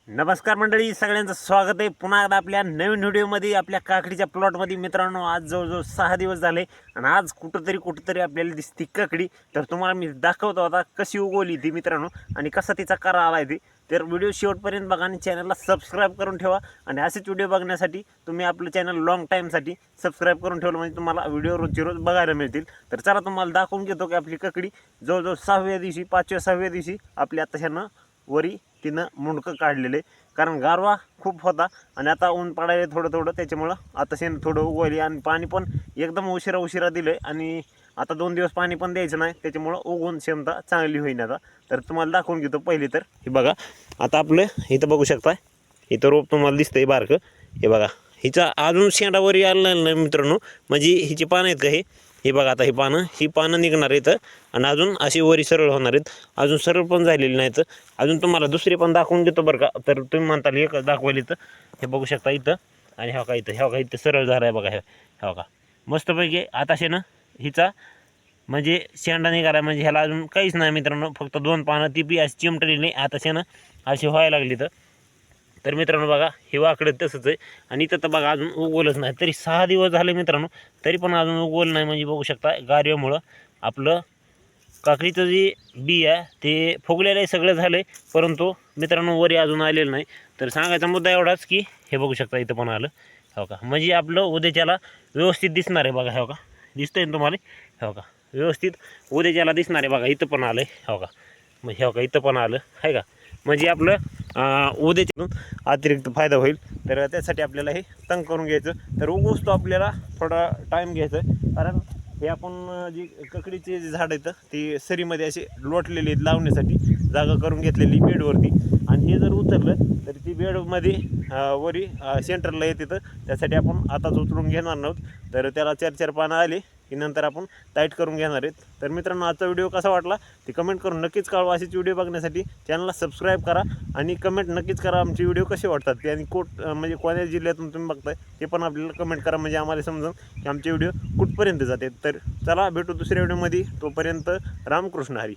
नमस्कार मंडळी, सगळ्यांचं स्वागत आहे पुन्हा एकदा आपल्या नवीन व्हिडिओमध्ये. आपल्या काकडीच्या प्लॉटमध्ये मित्रांनो, आज जवळजवळ 6 दिवस झाले आणि आज कुठंतरी आपल्याला दिसती काकडी. तर तुम्हाला मी दाखवतो आता कशी उगवली ती मित्रांनो आणि कसा तिचा करा आला ती. तर व्हिडिओ शेवटपर्यंत बघा आणि चॅनलला सबस्क्राईब करून ठेवा. आणि असेच व्हिडिओ बघण्यासाठी तुम्ही आपलं चॅनल लॉंग टाईमसाठी सबस्क्राईब करून ठेवलं म्हणजे तुम्हाला व्हिडिओ रोजची रोज बघायला मिळतील. तर चला तुम्हाला दाखवून घेतो की आपली काकडी जवळजवळ 6व्या दिवशी 5व्या दिवशी आपली आताशानं वरी तिनं मुंडकं काढलेले. कारण गारवा खूप होता आणि आता ऊन पडायला थोडं त्याच्यामुळं आता शेण थोडं उगवली आणि पाणी पण एकदम उशिरा दिलं आहे. आणि आता 2 दिवस पाणी पण द्यायचं नाही, त्याच्यामुळं उगवून क्षमता चांगली होईन. आता तर तुम्हाला दाखवून घेतो. पहिली तर हे बघा, आता आपलं इथं बघू शकता, इथं रोप तुम्हाला दिसतंय बारकं. हे बघा, हिचा अजून शेंडावरी आलेला नाही मित्रांनो, म्हणजे हिची पानं आहेत का हे बघा. आता ही पानं निघणार आहेत आणि अजून अशी वरी सरळ होणार आहेत. अजून सरळ पण झालेली नाहीत. अजून तुम्हाला दुसरी पण दाखवून देतो बरं का. तर तुम्ही म्हणताल एक दाखवायला इथं हे बघू शकता इथं. आणि इथं सरळ झाला आहे बघा. हे बघा मस्तपैकी आताशे ना हिचा म्हणजे शेंडा निघाला. म्हणजे ह्याला अजून काहीच नाही मित्रांनो, फक्त 2 पानं ती बी अशी चिमटलेली नाही आताशे ना अशी व्हायला लागली. तर मित्रांनो बघा, हे वाकडं तसंच आहे. आणि इथं तर बघा अजून उगवलंच नाही. तरी 6 दिवस झाले मित्रांनो, तरी पण अजून उगवलं नाही. म्हणजे बघू शकता गारव्यामुळं आपलं काकडीचं जे बी आहे ते फुगलेलं आहे, सगळं झालं आहे, परंतु मित्रांनो वरी अजून आलेलं नाही. तर सांगायचा मुद्दा एवढाच की हे बघू शकता इथं पण आलं. हो का, म्हणजे आपलं उद्याच्याला व्यवस्थित दिसणार आहे बघा. हो का, दिसतंय ना तुम्हाला. हो का, व्यवस्थित उद्याच्याला दिसणार आहे बघा. इथं पण आलं आहे. हो का, म्हणजे हो का इथं पण आलं आहे का. म्हणजे आपलं उद्याच्यातून अतिरिक्त फायदा होईल. तर त्यासाठी आपल्याला हे तंग करून घ्यायचं. तर उगवस तो आपल्याला थोडा टाईम घ्यायचा, कारण हे आपण जी काकडीचे जे झाड आहेत ती सरीमध्ये असे लोटलेली आहेत, लावण्यासाठी जागा करून घेतलेली बेडवरती. आणि हे जर उचललं तर ती बेडमध्ये वरी सेंटरला येते. तर त्यासाठी आपण आताच उचलून घेणार नव्हत. तर त्याला 4 पानं आली की नंतर आपण टाईट करून घेणार आहेत. तर मित्रांनो, आजचा व्हिडिओ कसा वाटला ते कमेंट करून नक्कीच कळवा. असेच व्हिडिओ बघण्यासाठी चॅनलला सबस्क्राईब करा आणि कमेंट नक्कीच करा आमचे व्हिडिओ कसे वाटतात ते. आणि म्हणजे कोणत्या जिल्ह्यातून तुम्ही बघताय ते पण आपल्याला कमेंट करा, म्हणजे आम्हाला समजून की आमचे व्हिडिओ कुठपर्यंत जाते. तर चला भेटू दुसऱ्या व्हिडिओमध्ये. तोपर्यंत रामकृष्ण हरी.